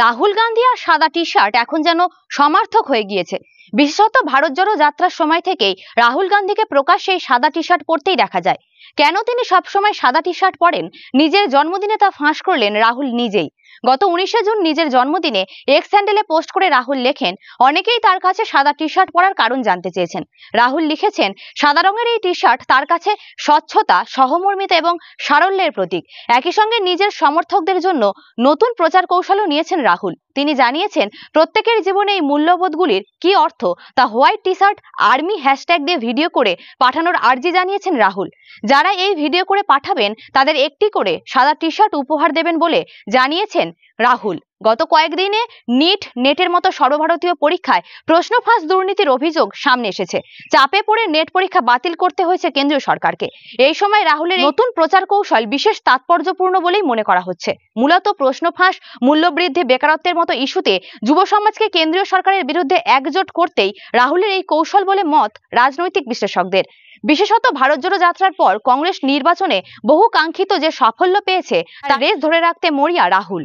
রাহুল গান্ধী আর সাদা T shirt এখন যেন সমার্থক হয়ে গিয়েছে। বিশেষত ভারত জোড়ো যাত্রার সময় থেকেই রাহুল গান্ধীকে প্রকাশ্যে এই সাদা টি শার্ট পরতেই দেখা যায়। কেন তিনি সবসময় সাদা টি শার্ট পরেন, নিজের জন্মদিনে তা ফাঁস করলেন রাহুল নিজেই। গত 19শে জুন নিজের জন্মদিনে এক্স হ্যান্ডেলে পোস্ট করে রাহুল লেখেন, অনেকেই তার কাছে সাদা টি শার্ট পরার কারণ জানতে চেয়েছেন। রাহুল লিখেছেন, সাদা রঙের এই টি শার্ট তার কাছে স্বচ্ছতা, সহমর্মিতা এবং সারল্যের প্রতীক। একই সঙ্গে নিজের সমর্থকদের জন্য নতুন প্রচার কৌশলও নিয়েছেন রাহুল। তিনি জানিয়েছেন, প্রত্যেকের জীবনে এই মূল্যবোধগুলির কি অর্থ তা white T shirt army hashtag দিয়ে ভিডিও করে পাঠানোর আর্জি জানিয়েছেন রাহুল। যারা এই ভিডিও করে পাঠাবেন তাদের একটি করে সাদা টি শার্ট উপহার দেবেন বলে জানিয়েছেন রাহুল। গত কয়েকদিনে নেটের মতো সর্বভারতীয় পরীক্ষায় প্রশ্ন ফাঁস দুর্নীতির অভিযোগ সামনে এসেছে। চাপে পড়ে নেট পরীক্ষা বাতিল করতে হয়েছে কেন্দ্রীয় সরকারকে। এই সময় রাহুলের নতুন প্রচার কৌশল বিশেষ তাৎপর্যপূর্ণ বলেই মনে করা হচ্ছে। মূলত প্রশ্ন ফাঁস, মূল্যবৃদ্ধি, বেকারত্বের মতো ইস্যুতে যুব সমাজকে কেন্দ্রীয় সরকারের বিরুদ্ধে একজোট করতেই রাহুলের এই কৌশল বলে মত রাজনৈতিক বিশ্লেষকদের। বিশেষত ভারত জোড়ো যাত্রার পর কংগ্রেস নির্বাচনে বহু কাঙ্ক্ষিত যে সাফল্য পেয়েছে তা রেস ধরে রাখতে মরিয়া রাহুল।